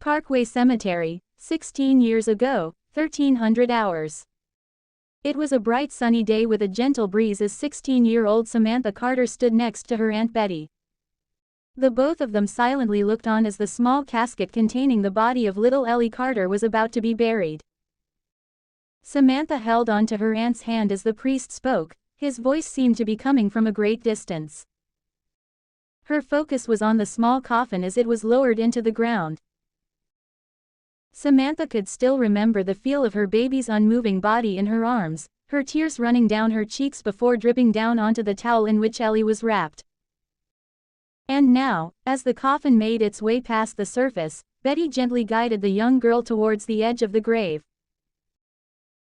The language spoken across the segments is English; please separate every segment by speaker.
Speaker 1: Parkway Cemetery, 16 years ago, 1300 hours. It was a bright sunny day with a gentle breeze as 16-year-old Samantha Carter stood next to her Aunt Betty. The both of them silently looked on as the small casket containing the body of little Ellie Carter was about to be buried. Samantha held on to her aunt's hand as the priest spoke. His voice seemed to be coming from a great distance. Her focus was on the small coffin as it was lowered into the ground. Samantha could still remember the feel of her baby's unmoving body in her arms, her tears running down her cheeks before dripping down onto the towel in which Ellie was wrapped. And now, as the coffin made its way past the surface, Betty gently guided the young girl towards the edge of the grave.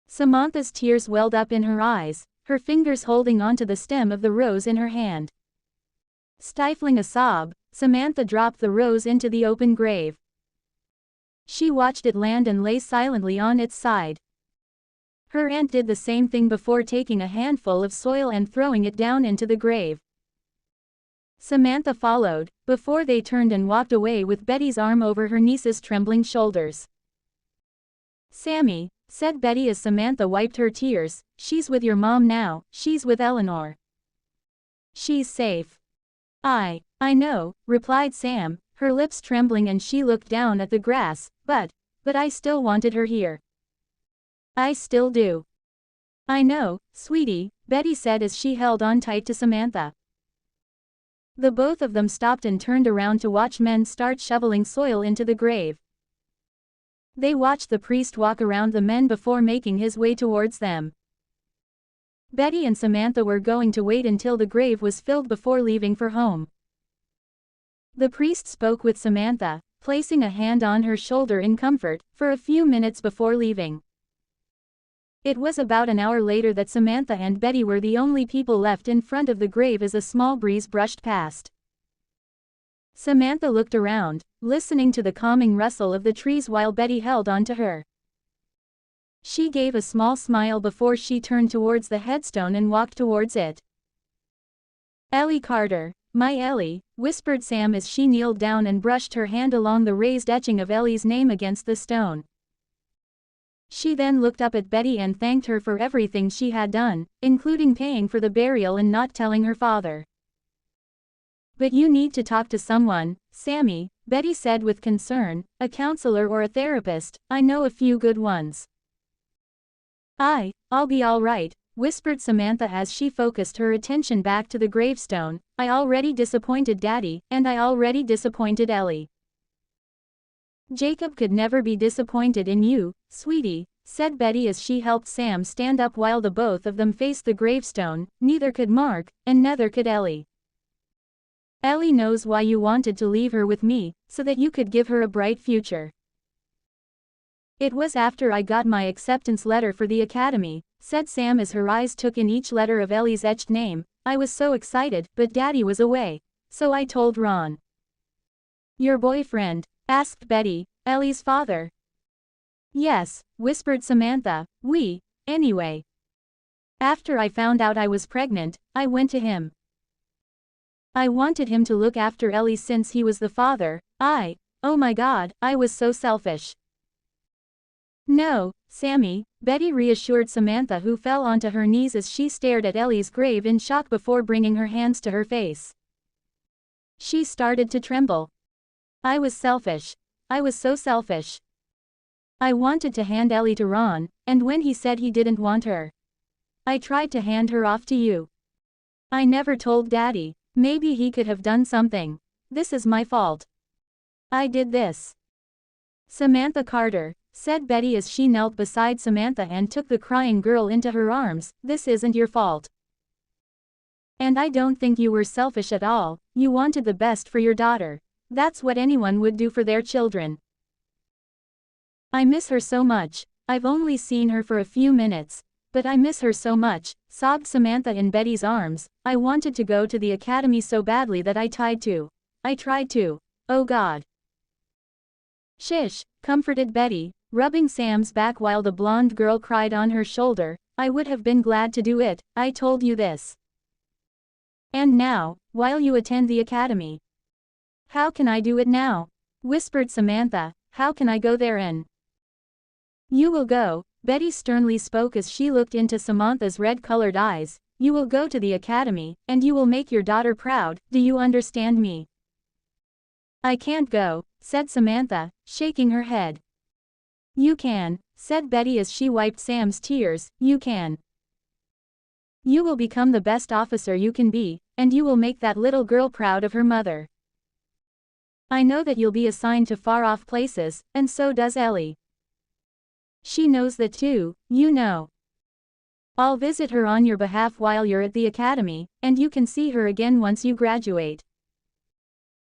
Speaker 1: Samantha's tears welled up in her eyes, her fingers holding onto the stem of the rose in her hand. Stifling a sob, Samantha dropped the rose into the open grave. She watched it land and lay silently on its side. Her aunt did the same thing before taking a handful of soil and throwing it down into the grave. Samantha followed, before they turned and walked away with Betty's arm over her niece's trembling shoulders. "Sammy," said Betty as Samantha wiped her tears, "she's with your mom now, she's with Eleanor. She's safe." I know," replied Sam, her lips trembling, and she looked down at the grass, but I still wanted her here." "I still do." "I know, sweetie," Betty said as she held on tight to Samantha. The both of them stopped and turned around to watch men start shoveling soil into the grave. They watched the priest walk around the men before making his way towards them. Betty and Samantha were going to wait until the grave was filled before leaving for home. The priest spoke with Samantha, placing a hand on her shoulder in comfort, for a few minutes before leaving. It was about an hour later that Samantha and Betty were the only people left in front of the grave as a small breeze brushed past. Samantha looked around, listening to the calming rustle of the trees while Betty held on to her. She gave a small smile before she turned towards the headstone and walked towards it. "Ellie Carter, my Ellie," whispered Sam as she kneeled down and brushed her hand along the raised etching of Ellie's name against the stone. She then looked up at Betty and thanked her for everything she had done, including paying for the burial and not telling her father. "But you need to talk to someone, Sammy," Betty said with concern, "a counselor or a therapist. I know a few good ones." I'll be all right," whispered Samantha as she focused her attention back to the gravestone. "I already disappointed Daddy, and I already disappointed Ellie. Jacob could never be disappointed in you, sweetie," said Betty as she helped Sam stand up while the both of them faced the gravestone. "Neither could Mark, and neither could Ellie. Ellie knows why you wanted to leave her with me, so that you could give her a bright future." "It was after I got my acceptance letter for the academy," said Sam as her eyes took in each letter of Ellie's etched name. "I was so excited, but Daddy was away. So I told Ron." "Your boyfriend?" asked Betty. "Ellie's father?" "Yes," whispered Samantha. Anyway. After I found out I was pregnant, I went to him. I wanted him to look after Ellie since he was the father. Oh my God, I was so selfish." "No, Sammy," Betty reassured Samantha, who fell onto her knees as she stared at Ellie's grave in shock before bringing her hands to her face. She started to tremble. "I was selfish. I was so selfish. I wanted to hand Ellie to Ron, and when he said he didn't want her, I tried to hand her off to you. I never told Daddy. Maybe he could have done something. This is my fault. I did this." "Samantha Carter," said Betty as she knelt beside Samantha and took the crying girl into her arms, "this isn't your fault. And I don't think you were selfish at all. You wanted the best for your daughter. That's what anyone would do for their children. I miss her so much. I've only seen her for a few minutes, but I miss her so much," sobbed Samantha in Betty's arms. "I wanted to go to the academy so badly that I tried to. Oh God." "Shish," comforted Betty, rubbing Sam's back while the blonde girl cried on her shoulder. "I would have been glad to do it. I told you this. And now, while you attend the academy." "How can I do it now?" whispered Samantha. how can I go there and? You will go, Betty sternly spoke as she looked into Samantha's red-colored eyes. You will go to the academy, and you will make your daughter proud, do you understand me? I can't go, said Samantha, shaking her head. You can, said Betty as she wiped Sam's tears, you can. You will become the best officer you can be, and you will make that little girl proud of her mother. I know that you'll be assigned to far-off places, and so does Ellie. She knows that too, you know. I'll visit her on your behalf while you're at the academy, and you can see her again once you graduate.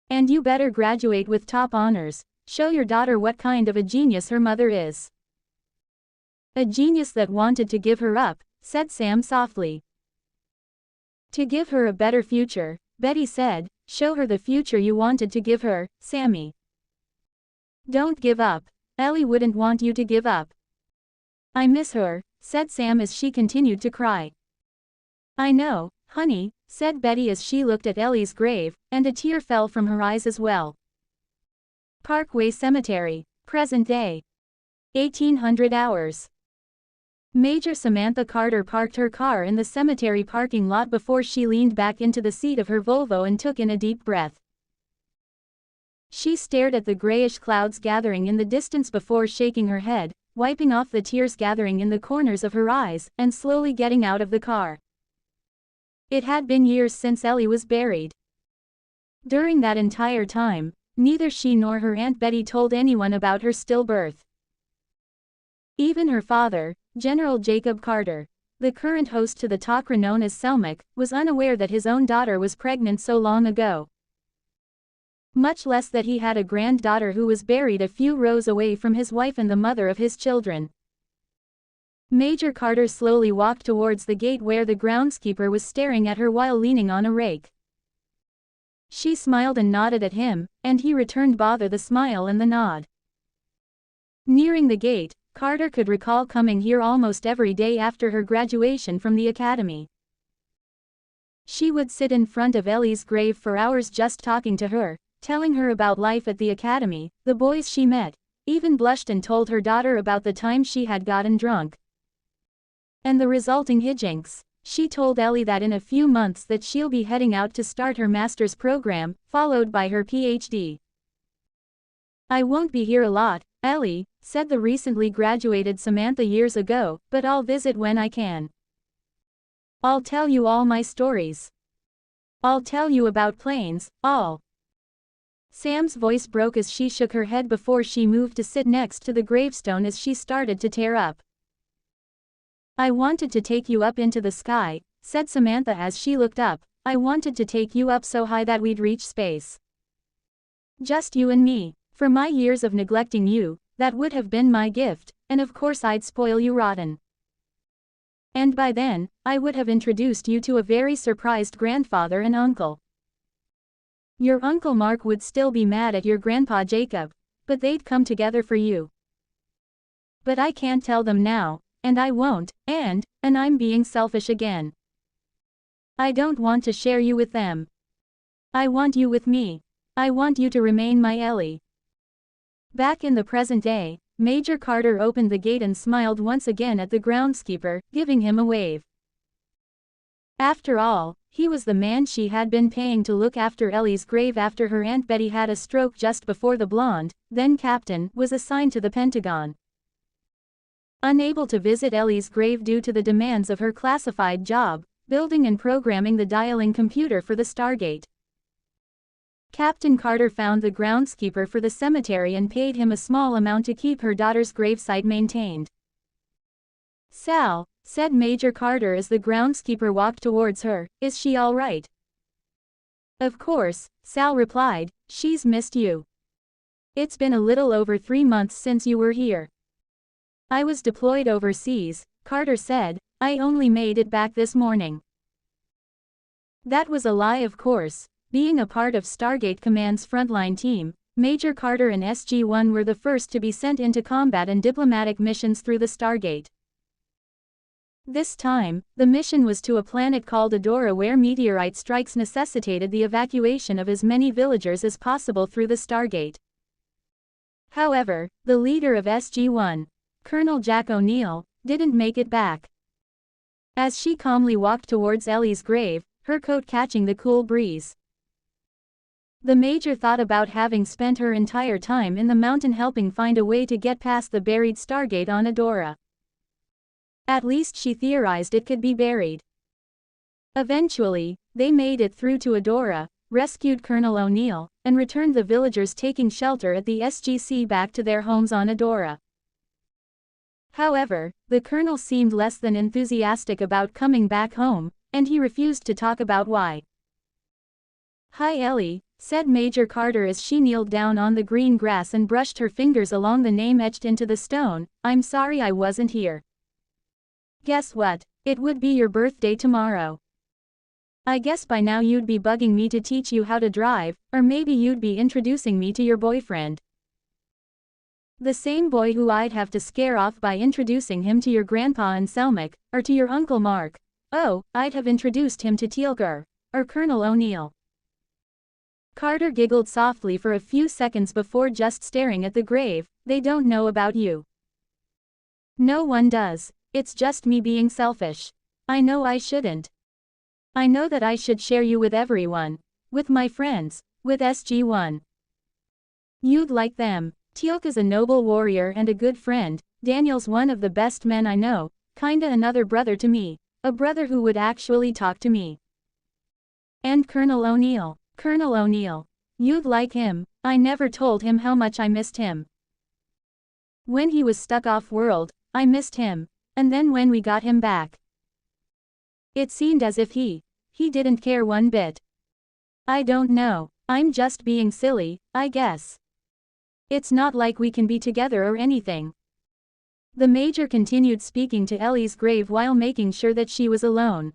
Speaker 1: And you better graduate with top honors, show your daughter what kind of a genius her mother is. A genius that wanted to give her up, said Sam softly. To give her a better future, Betty said, show her the future you wanted to give her, Sammy. Don't give up. Ellie wouldn't want you to give up. I miss her, said Sam as she continued to cry. I know, honey, said Betty as she looked at Ellie's grave, and a tear fell from her eyes as well. Parkway Cemetery, present day. 1800 hours. Major Samantha Carter parked her car in the cemetery parking lot before she leaned back into the seat of her Volvo and took in a deep breath. She stared at the grayish clouds gathering in the distance before shaking her head, wiping off the tears gathering in the corners of her eyes, and slowly getting out of the car. It had been years since Ellie was buried. During that entire time, neither she nor her Aunt Betty told anyone about her stillbirth. Even her father, General Jacob Carter, the current host to the talk known as Teal'c, was unaware that his own daughter was pregnant so long ago. Much less that he had a granddaughter who was buried a few rows away from his wife and the mother of his children. Major Carter slowly walked towards the gate where the groundskeeper was staring at her while leaning on a rake. She smiled and nodded at him, and he returned both the smile and the nod. Nearing the gate, Carter could recall coming here almost every day after her graduation from the academy. She would sit in front of Ellie's grave for hours just talking to her, telling her about life at the academy, the boys she met, even blushed and told her daughter about the time she had gotten drunk. And the resulting hijinks. She told Ellie that in a few months that she'll be heading out to start her master's program, followed by her PhD. I won't be here a lot, Ellie, said the recently graduated Samantha years ago, but I'll visit when I can. I'll tell you all my stories. I'll tell you about planes, all. Sam's voice broke as she shook her head before she moved to sit next to the gravestone as she started to tear up. I wanted to take you up into the sky, said Samantha as she looked up. I wanted to take you up so high that we'd reach space. Just you and me. For my years of neglecting you, that would have been my gift, and of course I'd spoil you rotten. And by then, I would have introduced you to a very surprised grandfather and uncle. Your Uncle Mark would still be mad at your Grandpa Jacob, but they'd come together for you. But I can't tell them now, and I won't, and I'm being selfish again. I don't want to share you with them. I want you with me. I want you to remain my Ellie. Back in the present day, Major Carter opened the gate and smiled once again at the groundskeeper, giving him a wave. After all, he was the man she had been paying to look after Ellie's grave after her Aunt Betty had a stroke just before the blonde, then captain, was assigned to the Pentagon. Unable to visit Ellie's grave due to the demands of her classified job, building and programming the dialing computer for the Stargate, Captain Carter found the groundskeeper for the cemetery and paid him a small amount to keep her daughter's gravesite maintained. Sal, said Major Carter as the groundskeeper walked towards her, is she all right? Of course, Sal replied, she's missed you. It's been a little over 3 months since you were here. I was deployed overseas, Carter said, I only made it back this morning. That was a lie, of course. Being a part of Stargate Command's frontline team, Major Carter and SG-1 were the first to be sent into combat and diplomatic missions through the Stargate. This time, the mission was to a planet called Adora where meteorite strikes necessitated the evacuation of as many villagers as possible through the Stargate. However, the leader of SG-1, Colonel Jack O'Neill, didn't make it back. As she calmly walked towards Ellie's grave, her coat catching the cool breeze. The Major thought about having spent her entire time in the mountain helping find a way to get past the buried Stargate on Adora. At least she theorized it could be buried. Eventually, they made it through to Adora, rescued Colonel O'Neill, and returned the villagers taking shelter at the SGC back to their homes on Adora. However, the colonel seemed less than enthusiastic about coming back home, and he refused to talk about why. "Hi Ellie," said Major Carter as she kneeled down on the green grass and brushed her fingers along the name etched into the stone. "I'm sorry I wasn't here. Guess what? It would be your birthday tomorrow. I guess by now you'd be bugging me to teach you how to drive, or maybe you'd be introducing me to your boyfriend. The same boy who I'd have to scare off by introducing him to your grandpa in Selmac, or to your Uncle Mark. Oh, I'd have introduced him to Teal'c, or Colonel O'Neill." Carter giggled softly for a few seconds before just staring at the grave. "They don't know about you." "No one does. It's just me being selfish. I know I shouldn't. I know that I should share you with everyone. With my friends, with SG-1. You'd like them. Teal'c is a noble warrior and a good friend. Daniel's one of the best men I know, kinda another brother to me, a brother who would actually talk to me. And Colonel O'Neill. Colonel O'Neill. You'd like him. I never told him how much I missed him. When he was stuck off-world, I missed him, and then when we got him back. It seemed as if he didn't care one bit. I don't know, I'm just being silly, I guess. It's not like we can be together or anything." The Major continued speaking to Ellie's grave while making sure that she was alone.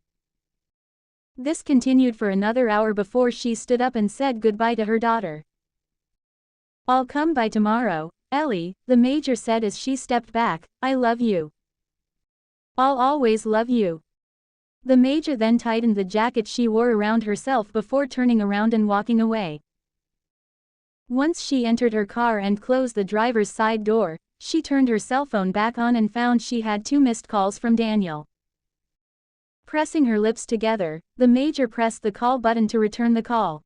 Speaker 1: This continued for another hour before she stood up and said goodbye to her daughter. "I'll come by tomorrow, Ellie," the Major said as she stepped back. "I love you. I'll always love you." The Major then tightened the jacket she wore around herself before turning around and walking away. Once she entered her car and closed the driver's side door, she turned her cell phone back on and found she had 2 missed calls from Daniel. Pressing her lips together, the Major pressed the call button to return the call.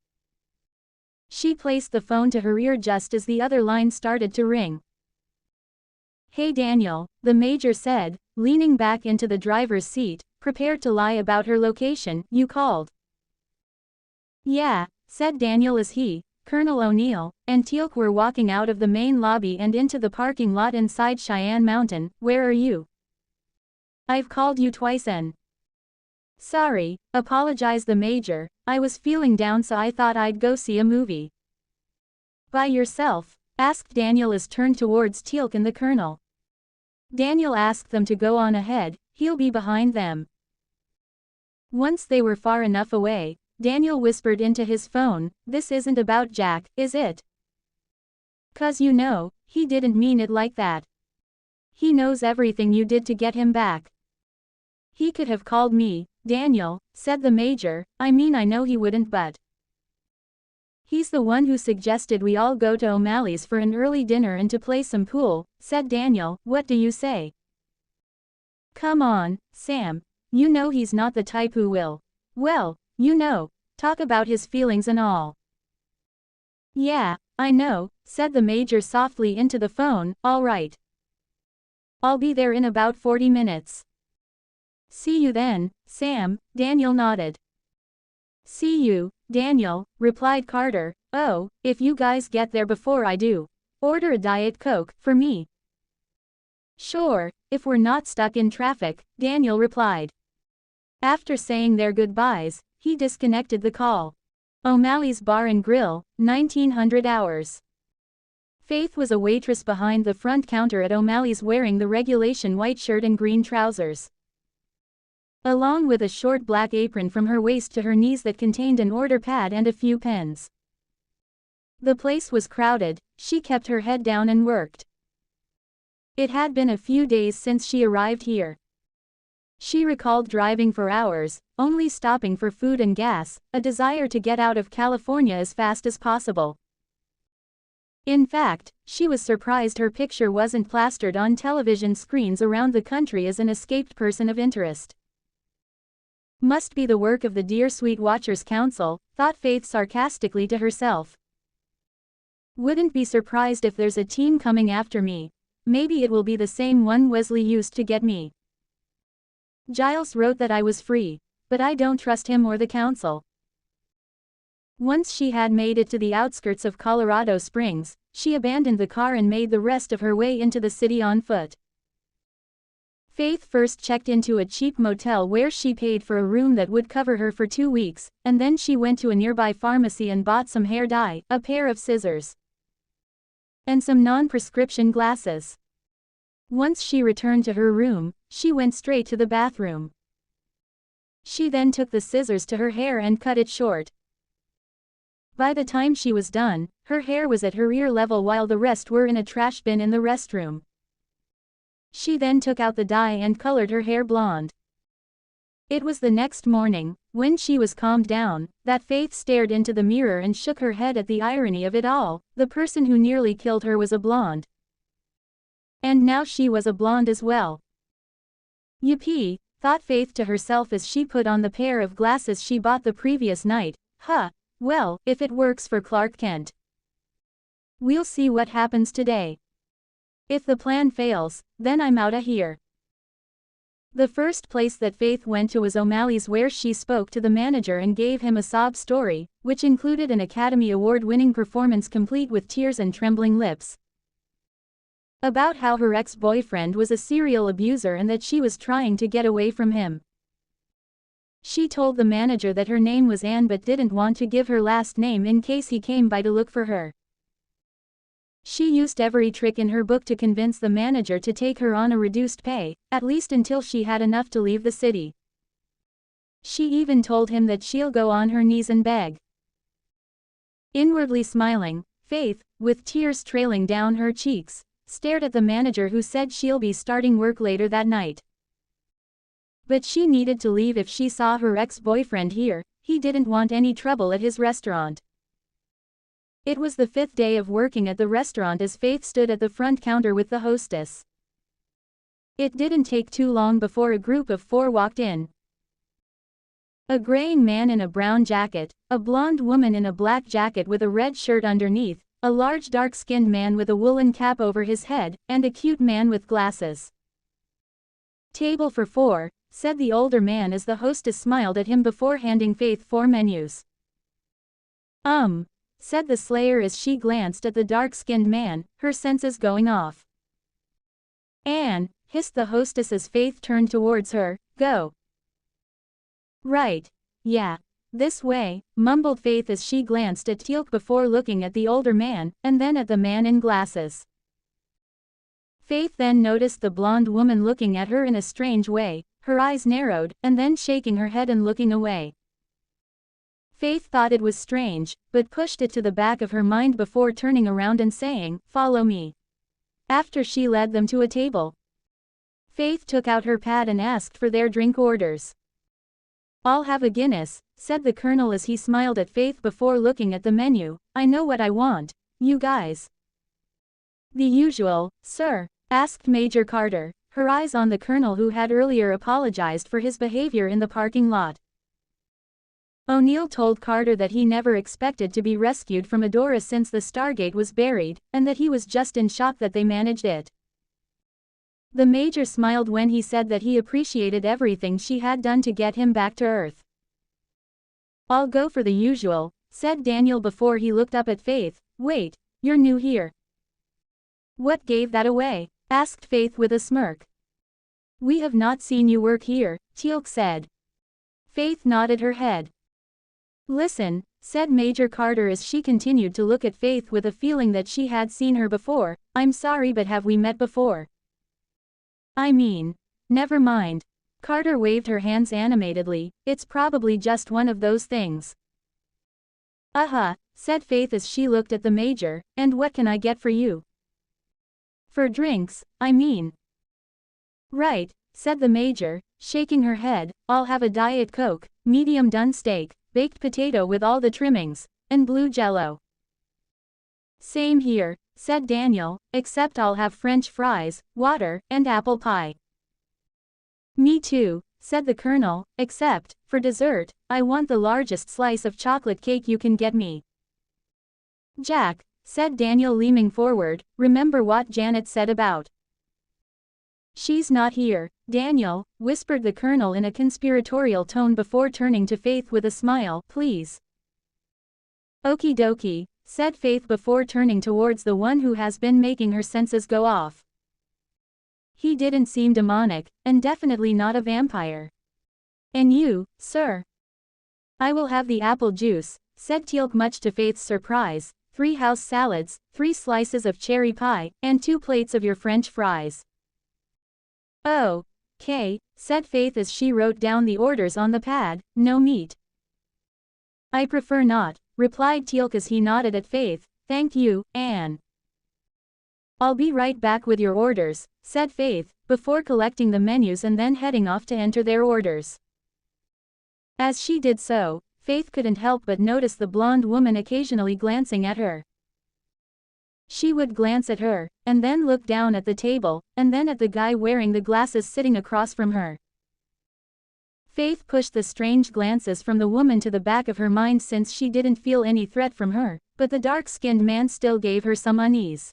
Speaker 1: She placed the phone to her ear just as the other line started to ring. "Hey Daniel," the Major said, leaning back into the driver's seat, prepared to lie about her location. "You called?" "Yeah," said Daniel as he, Colonel O'Neill, and Teal'c were walking out of the main lobby and into the parking lot inside Cheyenne Mountain. "Where are you?" "I've called you twice and..." "Sorry," apologized the Major, "I was feeling down so I thought I'd go see a movie." "By yourself?" asked Daniel as turned towards Teal'c and the Colonel. Daniel asked them to go on ahead, he'll be behind them. Once they were far enough away, Daniel whispered into his phone, "This isn't about Jack, is it? 'Cause you know, he didn't mean it like that. He knows everything you did to get him back." "He could have called me, Daniel," said the Major. "I mean I know he wouldn't but he's the one who suggested we all go to Om'Alley's for an early dinner and to play some pool," said Daniel. "What do you say?" "Come on, Sam. You know he's not the type who will, well, you know, talk about his feelings and all." "Yeah, I know," said the Major softly into the phone. "All right. I'll be there in about 40 minutes. See you then, Sam." Daniel nodded. "See you, Daniel," replied Carter. "Oh, if you guys get there before I do, order a Diet Coke for me." "Sure, if we're not stuck in traffic," Daniel replied. After saying their goodbyes, he disconnected the call. Om'Alley's Bar and Grill, 1900 hours. Faith was a waitress behind the front counter at Om'Alley's wearing the regulation white shirt and green trousers, along with a short black apron from her waist to her knees that contained an order pad and a few pens. The place was crowded, she kept her head down and worked. It had been a few days since she arrived here. She recalled driving for hours, only stopping for food and gas, a desire to get out of California as fast as possible. In fact, she was surprised her picture wasn't plastered on television screens around the country as an escaped person of interest. Must be the work of the dear sweet Watchers Council, thought Faith sarcastically to herself. Wouldn't be surprised if there's a team coming after me. Maybe it will be the same one Wesley used to get me. Giles wrote that I was free, but I don't trust him or the council. Once she had made it to the outskirts of Colorado Springs, she abandoned the car and made the rest of her way into the city on foot. Faith first checked into a cheap motel where she paid for a room that would cover her for 2 weeks, and then she went to a nearby pharmacy and bought some hair dye, a pair of scissors, and some non-prescription glasses. Once she returned to her room, she went straight to the bathroom. She then took the scissors to her hair and cut it short. By the time she was done, her hair was at her ear level while the rest were in a trash bin in the restroom. She then took out the dye and colored her hair blonde. It was the next morning, when she was calmed down, that Faith stared into the mirror and shook her head at the irony of it all. The person who nearly killed her was a blonde. And now she was a blonde as well. Yippee, thought Faith to herself as she put on the pair of glasses she bought the previous night. Well, if it works for Clark Kent, we'll see what happens today. If the plan fails, then I'm outta here. The first place that Faith went to was Om'Alley's, where she spoke to the manager and gave him a sob story, which included an Academy Award-winning performance complete with tears and trembling lips, about how her ex-boyfriend was a serial abuser and that she was trying to get away from him. She told the manager that her name was Anne but didn't want to give her last name in case he came by to look for her. She used every trick in her book to convince the manager to take her on a reduced pay, at least until she had enough to leave the city. She even told him that she'll go on her knees and beg. Inwardly smiling, Faith, with tears trailing down her cheeks, stared at the manager who said she'll be starting work later that night. But she needed to leave if she saw her ex-boyfriend here. He didn't want any trouble at his restaurant. It was the 5th day of working at the restaurant as Faith stood at the front counter with the hostess. It didn't take too long before a group of 4 walked in. A graying man in a brown jacket, a blonde woman in a black jacket with a red shirt underneath, a large dark-skinned man with a woolen cap over his head, and a cute man with glasses. "Table for 4, said the older man as the hostess smiled at him before handing Faith 4 menus. Said the slayer as she glanced at the dark-skinned man, her senses going off. "Anne," hissed the hostess as Faith turned towards her, "go." "Right. Yeah. This way," mumbled Faith as she glanced at Teal'c before looking at the older man, and then at the man in glasses. Faith then noticed the blonde woman looking at her in a strange way, her eyes narrowed, and then shaking her head and looking away. Faith thought it was strange, but pushed it to the back of her mind before turning around and saying, "Follow me." After she led them to a table, Faith took out her pad and asked for their drink orders. "I'll have a Guinness," said the colonel as he smiled at Faith before looking at the menu. "I know what I want, you guys." "The usual, sir?" asked Major Carter, her eyes on the colonel who had earlier apologized for his behavior in the parking lot. O'Neill told Carter that he never expected to be rescued from Adora since the Stargate was buried, and that he was just in shock that they managed it. The Major smiled when he said that he appreciated everything she had done to get him back to Earth. "I'll go for the usual," said Daniel before he looked up at Faith. "Wait, you're new here." "What gave that away?" asked Faith with a smirk. "We have not seen you work here," Teal'c said. Faith nodded her head. "Listen," said Major Carter as she continued to look at Faith with a feeling that she had seen her before. "I'm sorry, but have we met before?" "I mean, never mind." Carter waved her hands animatedly. "It's probably just one of those things." Said Faith as she looked at the Major. "And what can I get for you?" "For drinks, I mean." "Right," said the Major, shaking her head. "I'll have a Diet Coke, medium done steak, baked potato with all the trimmings, and blue jello." Same here, said Daniel, except I'll have French fries, water, and apple pie. Me too, said the Colonel, except, for dessert, I want the largest slice of chocolate cake you can get me. Jack, said Daniel leaning forward, remember what Janet said about. She's not here, Daniel, whispered the Colonel in a conspiratorial tone before turning to Faith with a smile, please. Okie dokie, said Faith before turning towards the one who has been making her senses go off. He didn't seem demonic, and definitely not a vampire. And you, sir? I will have the apple juice, said Teal'c much to Faith's surprise, 3 house salads, 3 slices of cherry pie, and 2 plates of your French fries. Oh, okay, said Faith as she wrote down the orders on the pad, no meat. I prefer not, replied Teal'c as he nodded at Faith, thank you, Anne. I'll be right back with your orders, said Faith, before collecting the menus and then heading off to enter their orders. As she did so, Faith couldn't help but notice the blonde woman occasionally glancing at her. She would glance at her, and then look down at the table, and then at the guy wearing the glasses sitting across from her. Faith pushed the strange glances from the woman to the back of her mind since she didn't feel any threat from her, but the dark-skinned man still gave her some unease.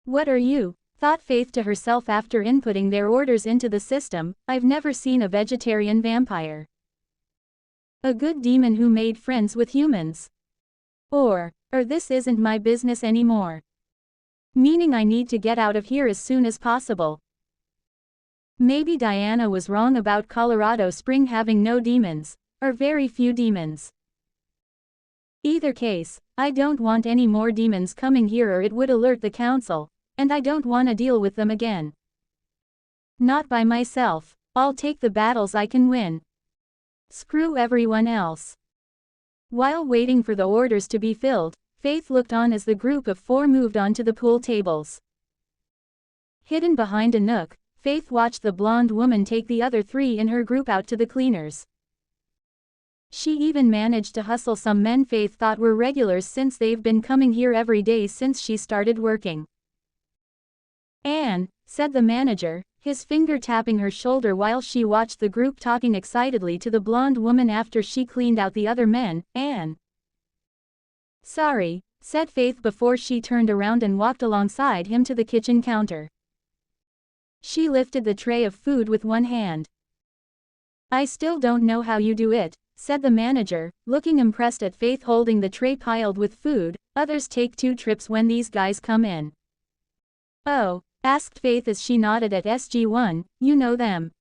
Speaker 1: What are you? Thought Faith to herself after inputting their orders into the system, I've never seen a vegetarian vampire. A good demon who made friends with humans. Or this isn't my business anymore. Meaning I need to get out of here as soon as possible. Maybe Diana was wrong about Colorado Spring having no demons, or very few demons. Either case, I don't want any more demons coming here or it would alert the council, and I don't want to deal with them again. Not by myself, I'll take the battles I can win. Screw everyone else. While waiting for the orders to be filled, Faith looked on as the group of 4 moved on to the pool tables. Hidden behind a nook, Faith watched the blonde woman take the other 3 in her group out to the cleaners. She even managed to hustle some men Faith thought were regulars since they've been coming here every day since she started working. Anne, said the manager, his finger tapping her shoulder while she watched the group talking excitedly to the blonde woman after she cleaned out the other men, Anne. Sorry, said Faith before she turned around and walked alongside him to the kitchen counter. She lifted the tray of food with one hand. I still don't know how you do it, said the manager, looking impressed at Faith holding the tray piled with food. Others take 2 trips when these guys come in. Oh, asked Faith as she nodded at SG1, you know them.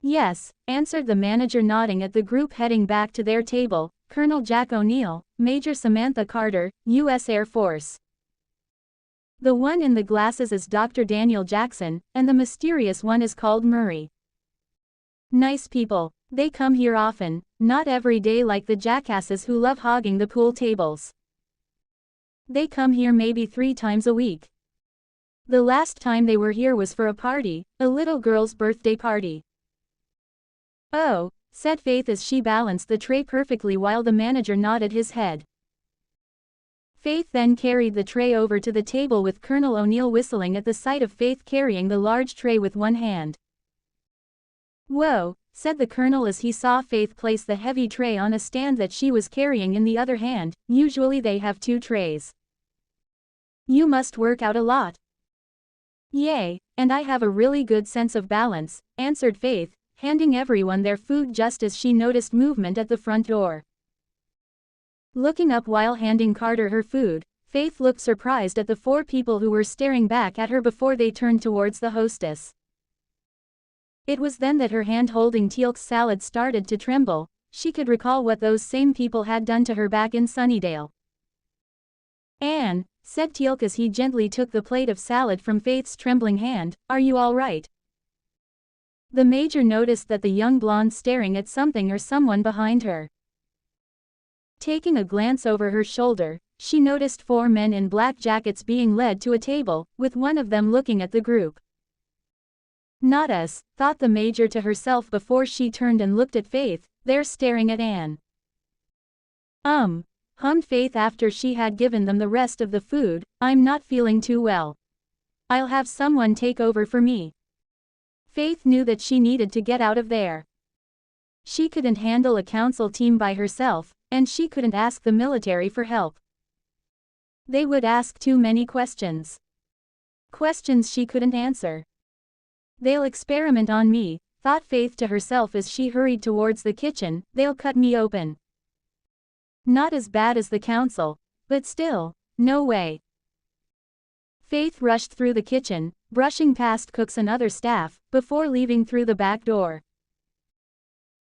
Speaker 1: Yes, answered the manager nodding at the group heading back to their table, Colonel Jack O'Neill, Major Samantha Carter, U.S. Air Force. The one in the glasses is Dr. Daniel Jackson, and the mysterious one is called Murray. Nice people, they come here often, not every day like the jackasses who love hogging the pool tables. They come here maybe 3 times a week. The last time they were here was for a party, a little girl's birthday party. Oh, said Faith as she balanced the tray perfectly while the manager nodded his head. Faith then carried the tray over to the table with Colonel O'Neill whistling at the sight of Faith carrying the large tray with one hand. Whoa, said the Colonel as he saw Faith place the heavy tray on a stand that she was carrying in the other hand. Usually they have 2 trays. You must work out a lot. Yay, and I have a really good sense of balance, answered Faith, handing everyone their food just as she noticed movement at the front door. Looking up while handing Carter her food, Faith looked surprised at the 4 people who were staring back at her before they turned towards the hostess. It was then that her hand holding Teal'c's salad started to tremble. She could recall what those same people had done to her back in Sunnydale. Anne, said Teal'c as he gently took the plate of salad from Faith's trembling hand, are you all right? The major noticed that the young blonde staring at something or someone behind her. Taking a glance over her shoulder, she noticed 4 men in black jackets being led to a table, with one of them looking at the group. Not us, thought the major to herself before she turned and looked at Faith, they're staring at Anne. hummed Faith after she had given them the rest of the food. I'm not feeling too well. I'll have someone take over for me. Faith knew that she needed to get out of there. She couldn't handle a council team by herself, and she couldn't ask the military for help. They would ask too many questions. Questions she couldn't answer. They'll experiment on me, thought Faith to herself as she hurried towards the kitchen. They'll cut me open. Not as bad as the council, but still, no way. Faith rushed through the kitchen, brushing past cooks and other staff, before leaving through the back door.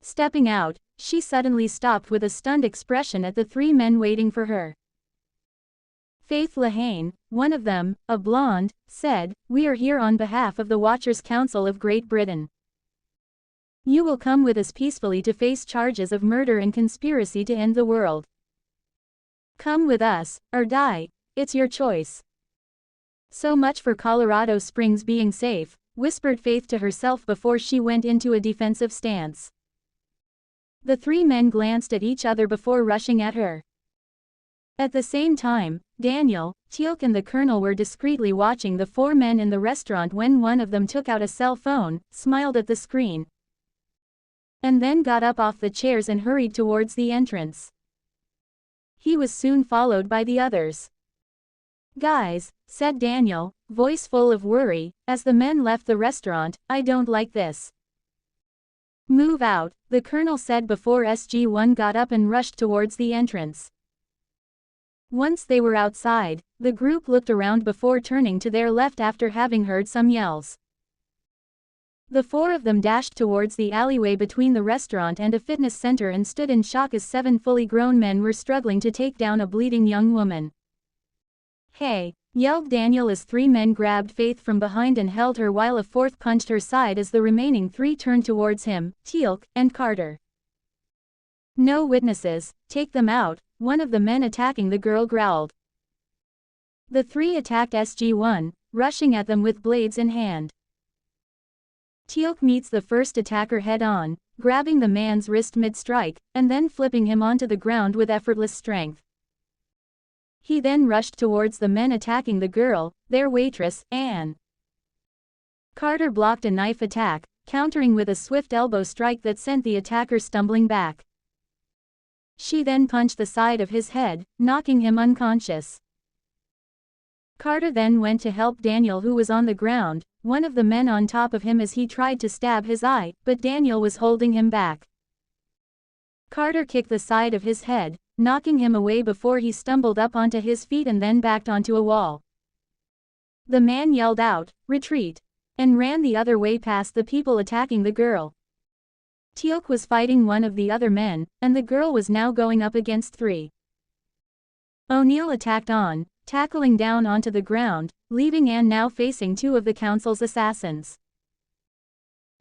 Speaker 1: Stepping out, she suddenly stopped with a stunned expression at the three men waiting for her. Faith Lehane, one of them, a blonde, said, "We are here on behalf of the Watchers Council of Great Britain. You will come with us peacefully to face charges of murder and conspiracy to end the world. Come with us, or die, it's your choice." "So much for Colorado Springs being safe," whispered Faith to herself before she went into a defensive stance. The three men glanced at each other before rushing at her. At the same time, Daniel, Teal'c and the Colonel were discreetly watching the four men in the restaurant when one of them took out a cell phone, smiled at the screen, and then got up off the chairs and hurried towards the entrance. He was soon followed by the others. "Guys," said Daniel, voice full of worry, as the men left the restaurant, "I don't like this." "Move out," the Colonel said before SG-1 got up and rushed towards the entrance. Once they were outside, the group looked around before turning to their left after having heard some yells. The four of them dashed towards the alleyway between the restaurant and a fitness center and stood in shock as seven fully grown men were struggling to take down a bleeding young woman. "Hey!" yelled Daniel as three men grabbed Faith from behind and held her while a fourth punched her side as the remaining three turned towards him, Teal'c, and Carter. "No witnesses, take them out," one of the men attacking the girl growled. The three attacked SG-1, rushing at them with blades in hand. Teal'c meets the first attacker head-on, grabbing the man's wrist mid-strike, and then flipping him onto the ground with effortless strength. He then rushed towards the men attacking the girl, their waitress, Anne. Carter blocked a knife attack, countering with a swift elbow strike that sent the attacker stumbling back. She then punched the side of his head, knocking him unconscious. Carter then went to help Daniel, who was on the ground, one of the men on top of him as he tried to stab his eye, but Daniel was holding him back. Carter kicked the side of his head, knocking him away before he stumbled up onto his feet and then backed onto a wall. The man yelled out, "Retreat!" and ran the other way past the people attacking the girl. Teal'c was fighting one of the other men, and the girl was now going up against three. O'Neill attacked on, tackling down onto the ground, leaving Anne now facing two of the council's assassins.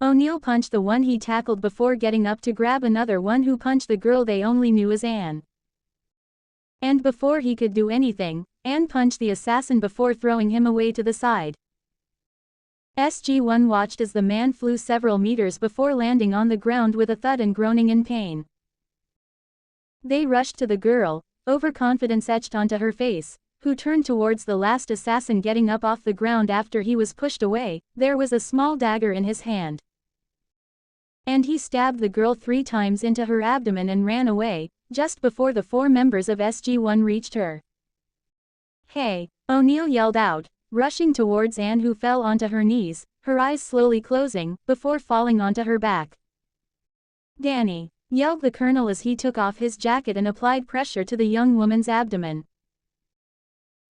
Speaker 1: O'Neill punched the one he tackled before getting up to grab another one who punched the girl they only knew as Anne. And before he could do anything, Anne punched the assassin before throwing him away to the side. SG-1 watched as the man flew several meters before landing on the ground with a thud and groaning in pain. They rushed to the girl, overconfidence etched onto her face, who turned towards the last assassin getting up off the ground after he was pushed away. There was a small dagger in his hand, and he stabbed the girl 3 times into her abdomen and ran away, just before the 4 members of SG-1 reached her. "Hey!" O'Neill yelled out, rushing towards Anne, who fell onto her knees, her eyes slowly closing, before falling onto her back. "Danny!" yelled the colonel as he took off his jacket and applied pressure to the young woman's abdomen.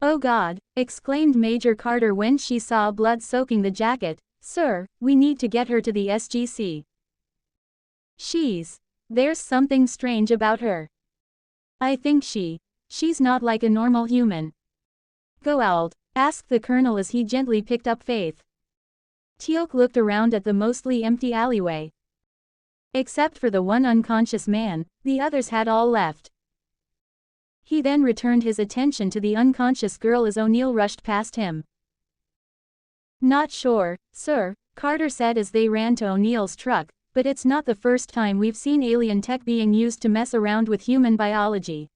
Speaker 1: "Oh God!" exclaimed Major Carter when she saw blood soaking the jacket. "Sir, we need to get her to the SGC. There's something strange about her. I think she's not like a normal human." "Go out?" asked the colonel as he gently picked up Faith. Teal'c looked around at the mostly empty alleyway. Except for the one unconscious man, the others had all left. He then returned his attention to the unconscious girl as O'Neill rushed past him. "Not sure, sir," Carter said as they ran to O'Neill's truck, "but it's not the first time we've seen alien tech being used to mess around with human biology."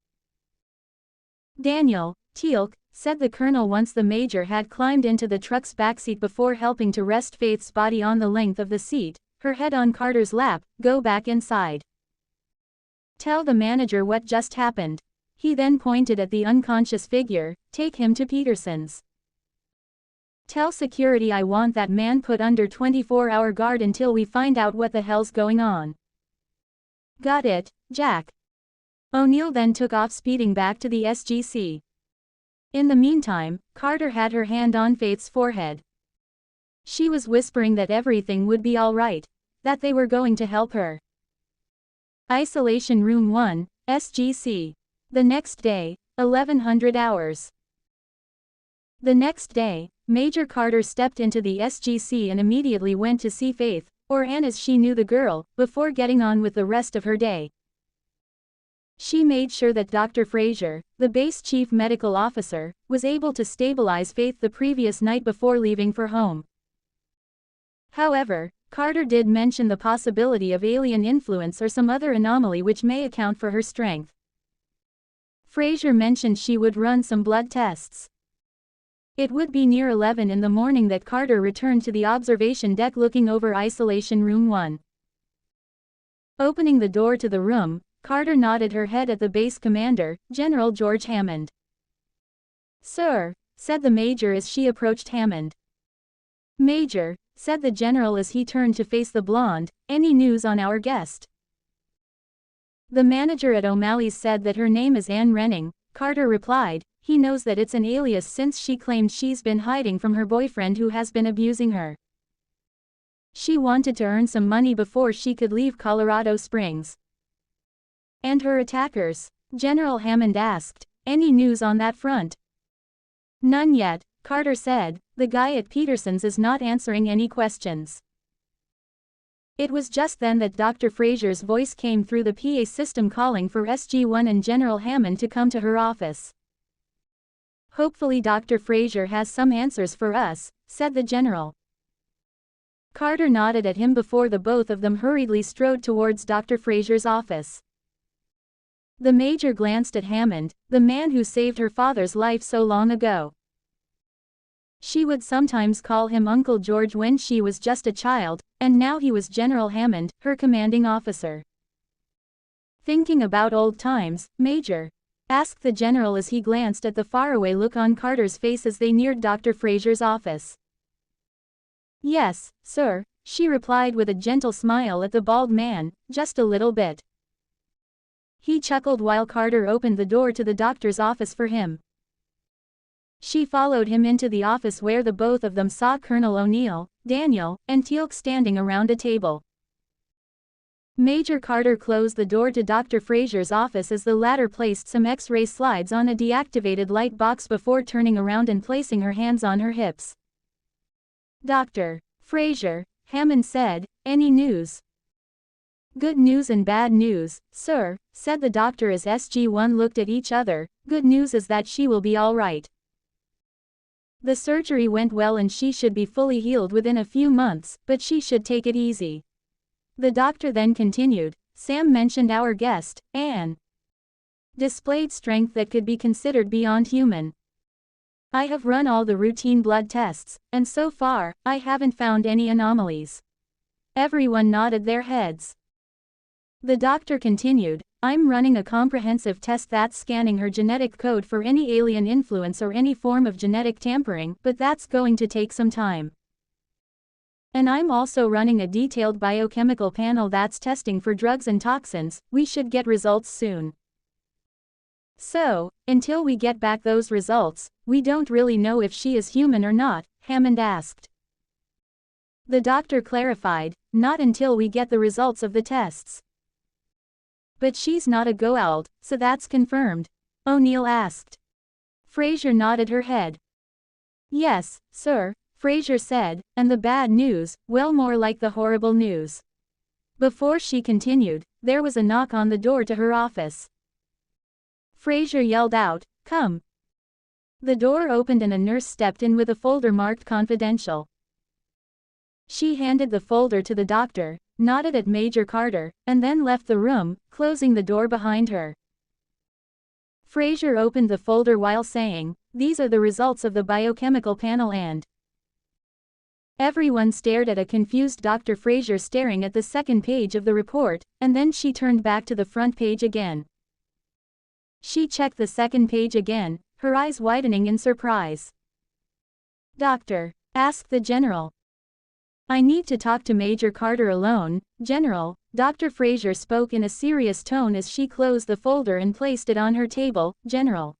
Speaker 1: Daniel, Teal'c, said the colonel once the major had climbed into the truck's backseat before helping to rest Faith's body on the length of the seat, her head on Carter's lap. Go back inside. Tell the manager what just happened. He then pointed at the unconscious figure. Take him to Peterson's. Tell security I want that man put under 24-hour guard until we find out what the hell's going on. Got it, Jack. O'Neill then took off, speeding back to the SGC. In the meantime, Carter had her hand on Faith's forehead. She was whispering that everything would be all right, that they were going to help her. Isolation Room 1, SGC. The next day, 1100 hours. The next day, Major Carter stepped into the SGC and immediately went to see Faith, or Anne as she knew the girl, before getting on with the rest of her day. She made sure that Dr. Frasier, the base chief medical officer, was able to stabilize Faith the previous night before leaving for home. However, Carter did mention the possibility of alien influence or some other anomaly which may account for her strength. Frasier mentioned she would run some blood tests. It would be near 11 in the morning that Carter returned to the observation deck looking over Isolation Room 1. Opening the door to the room, Carter nodded her head at the base commander, General George Hammond. Sir, said the major as she approached Hammond. Major, said the general as he turned to face the blonde, any news on our guest? The manager at Om'Alley said that her name is Anne Renning. Carter replied. He knows that it's an alias since she claimed she's been hiding from her boyfriend who has been abusing her. She wanted to earn some money before she could leave Colorado Springs. And her attackers? General Hammond asked. Any news on that front? None yet, Carter said. The guy at Peterson's is not answering any questions. It was just then that Dr. Frasier's voice came through the PA system calling for SG-1 and General Hammond to come to her office. Hopefully Dr. Frasier has some answers for us, said the general. Carter nodded at him before the both of them hurriedly strode towards Dr. Frasier's office. The major glanced at Hammond, the man who saved her father's life so long ago. She would sometimes call him Uncle George when she was just a child, and now he was General Hammond, her commanding officer. Thinking about old times, Major? Asked the general as he glanced at the faraway look on Carter's face as they neared Dr. Frasier's office. Yes, sir, she replied with a gentle smile at the bald man, just a little bit. He chuckled while Carter opened the door to the doctor's office for him. She followed him into the office where the both of them saw Colonel O'Neill, Daniel, and Teal'c standing around a table. Major Carter closed the door to Dr. Frasier's office as the latter placed some X-ray slides on a deactivated light box before turning around and placing her hands on her hips. Dr. Frasier, Hammond said, any news? Good news and bad news, sir, said the doctor as SG-1 looked at each other. Good news is that she will be all right. The surgery went well and she should be fully healed within a few months, but she should take it easy. The doctor then continued. Sam mentioned our guest, Anne. Displayed strength that could be considered beyond human. I have run all the routine blood tests, and so far, I haven't found any anomalies. Everyone nodded their heads. The doctor continued. I'm running a comprehensive test that's scanning her genetic code for any alien influence or any form of genetic tampering, but that's going to take some time. And I'm also running a detailed biochemical panel that's testing for drugs and toxins. We should get results soon. So, until we get back those results, we don't really know if she is human or not, Hammond asked. The doctor clarified, not until we get the results of the tests. But she's not a Goa'uld, so that's confirmed? O'Neill asked. Frasier nodded her head. Yes, sir, Frasier said, and the bad news, well, more like the horrible news. Before she continued, there was a knock on the door to her office. Frasier yelled out, come. The door opened and a nurse stepped in with a folder marked confidential. She handed the folder to the doctor, nodded at Major Carter, and then left the room, closing the door behind her. Frasier opened the folder while saying, "These are the results of the biochemical panel and..." Everyone stared at a confused Dr. Frasier staring at the second page of the report, and then she turned back to the front page again. She checked the second page again, her eyes widening in surprise. "Doctor?" asked the general. "I need to talk to Major Carter alone, General," Dr. Frasier spoke in a serious tone as she closed the folder and placed it on her table. "General.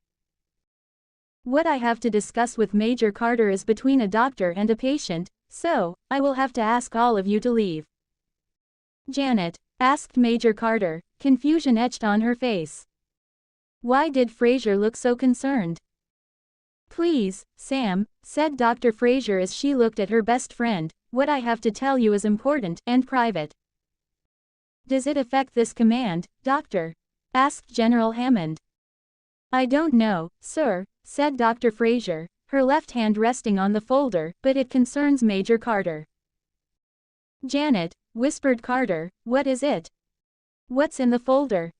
Speaker 1: What I have to discuss with Major Carter is between a doctor and a patient, so I will have to ask all of you to leave." "Janet?" asked Major Carter, confusion etched on her face. Why did Frasier look so concerned? "Please, Sam," said Dr. Frasier as she looked at her best friend, "what I have to tell you is important and private." "Does it affect this command, Doctor?" asked General Hammond. "I don't know, sir," said Dr. Frasier, her left hand resting on the folder, "but it concerns Major Carter." "Janet," whispered Carter, "what is it? What's in the folder?"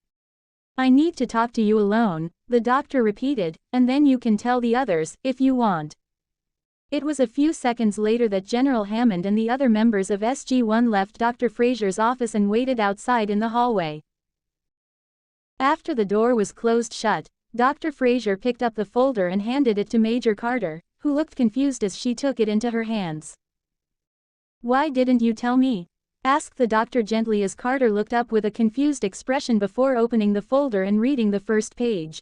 Speaker 1: "I need to talk to you alone," the doctor repeated, "and then you can tell the others, if you want." It was a few seconds later that General Hammond and the other members of SG-1 left Dr. Frasier's office and waited outside in the hallway. After the door was closed shut, Dr. Frasier picked up the folder and handed it to Major Carter, who looked confused as she took it into her hands. "Why didn't you tell me?" asked the doctor gently as Carter looked up with a confused expression before opening the folder and reading the first page.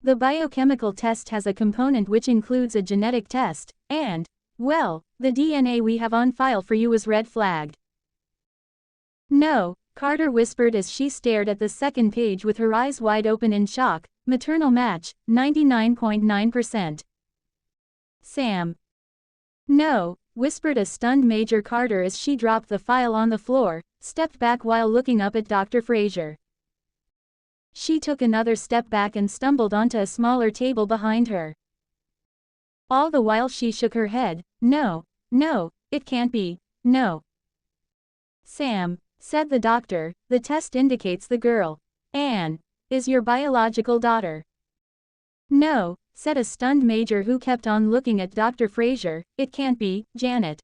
Speaker 1: "The biochemical test has a component which includes a genetic test, and, well, the DNA we have on file for you is red flagged." "No," Carter whispered as she stared at the second page with her eyes wide open in shock. "Maternal match, 99.9%. Sam." "No," whispered a stunned Major Carter as she dropped the file on the floor, stepped back while looking up at Dr. Frasier. She took another step back and stumbled onto a smaller table behind her. All the while she shook her head. "No, no, it can't be, no." "Sam," said the doctor, "the test indicates the girl, Anne, is your biological daughter." "No," said a stunned Major who kept on looking at Dr. Frasier, "it can't be, Janet."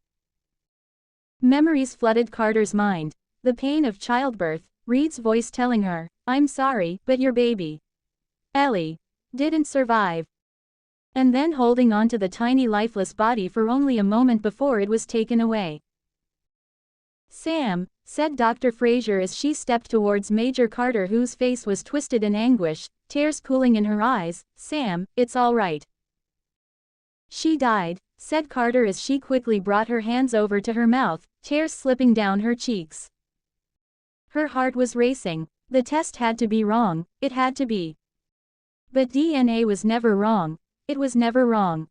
Speaker 1: Memories flooded Carter's mind. The pain of childbirth, Reed's voice telling her, "I'm sorry, but your baby, Ellie, didn't survive." And then holding on to the tiny lifeless body for only a moment before it was taken away. "Sam," said Dr. Frasier as she stepped towards Major Carter whose face was twisted in anguish, tears pooling in her eyes. "Sam, it's all right." "She died," said Carter as she quickly brought her hands over to her mouth, tears slipping down her cheeks. Her heart was racing. The test had to be wrong, it had to be. But DNA was never wrong, it was never wrong.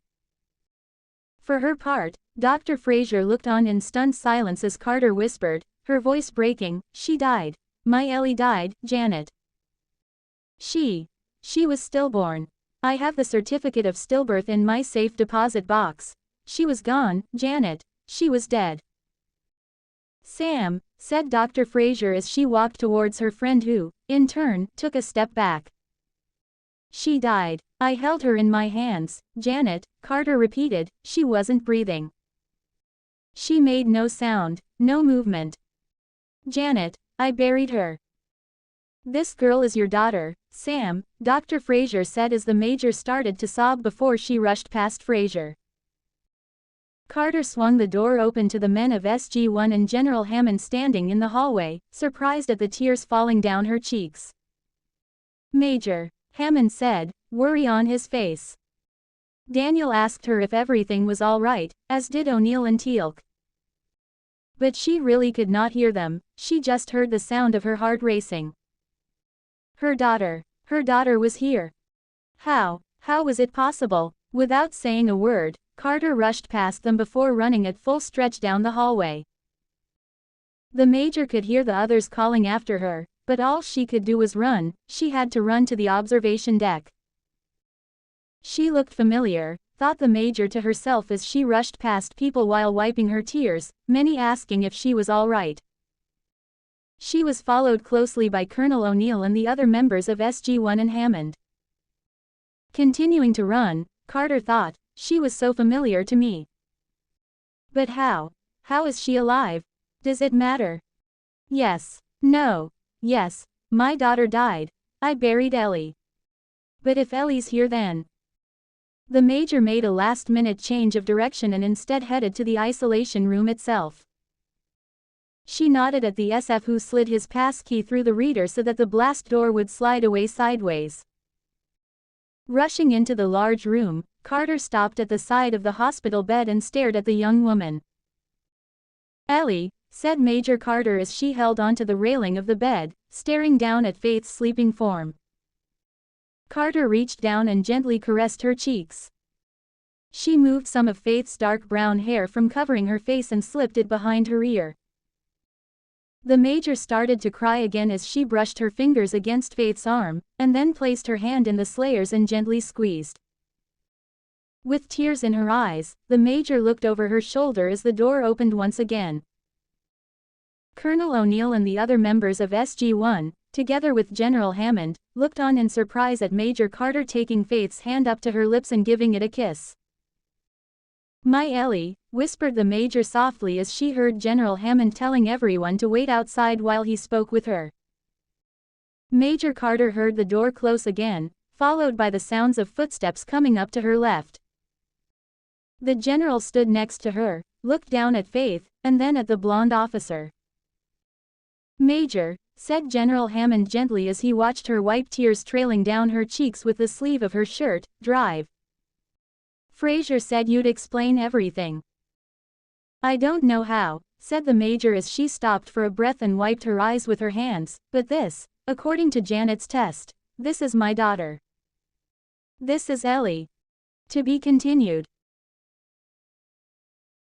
Speaker 1: For her part, Dr. Frasier looked on in stunned silence as Carter whispered, her voice breaking, "She died. My Ellie died, Janet. She was stillborn. I have the certificate of stillbirth in my safe deposit box. She was gone, Janet. She was dead." "Sam," said Dr. Frasier as she walked towards her friend who, in turn, took a step back. "She died. I held her in my hands, Janet," Carter repeated, "she wasn't breathing. She made no sound, no movement. Janet, I buried her." "This girl is your daughter, Sam," Dr. Frasier said as the Major started to sob before she rushed past Frasier. Carter swung the door open to the men of SG-1 and General Hammond standing in the hallway, surprised at the tears falling down her cheeks. "Major," Hammond said, worry on his face. Daniel asked her if everything was all right, as did O'Neill and Teal'c. But she really could not hear them, she just heard the sound of her heart racing. Her daughter was here. How was it possible? Without saying a word, Carter rushed past them before running at full stretch down the hallway. The Major could hear the others calling after her, but all she could do was run. She had to run to the observation deck. She looked familiar, thought the Major to herself as she rushed past people while wiping her tears, many asking if she was all right. She was followed closely by Colonel O'Neill and the other members of SG-1 and Hammond. Continuing to run, Carter thought, she was so familiar to me. But how? How is she alive? Does it matter? Yes. No. Yes. My daughter died. I buried Ellie. But if Ellie's here then? The Major made a last-minute change of direction and instead headed to the isolation room itself. She nodded at the SF who slid his passkey through the reader so that the blast door would slide away sideways. Rushing into the large room, Carter stopped at the side of the hospital bed and stared at the young woman. "Ellie," said Major Carter as she held onto the railing of the bed, staring down at Faith's sleeping form. Carter reached down and gently caressed her cheeks. She moved some of Faith's dark brown hair from covering her face and slipped it behind her ear. The Major started to cry again as she brushed her fingers against Faith's arm, and then placed her hand in the Slayer's and gently squeezed. With tears in her eyes, the Major looked over her shoulder as the door opened once again. Colonel O'Neill and the other members of SG-1, together with General Hammond, looked on in surprise at Major Carter taking Faith's hand up to her lips and giving it a kiss. "My Ellie," whispered the Major softly as she heard General Hammond telling everyone to wait outside while he spoke with her. Major Carter heard the door close again, followed by the sounds of footsteps coming up to her left. The general stood next to her, looked down at Faith, and then at the blonde officer. "Major," said General Hammond gently as he watched her wipe tears trailing down her cheeks with the sleeve of her shirt, "drive. Frasier said you'd explain everything." "I don't know how," said the Major as she stopped for a breath and wiped her eyes with her hands, "but this, according to Janet's test, this is my daughter. This is Ellie." To be continued.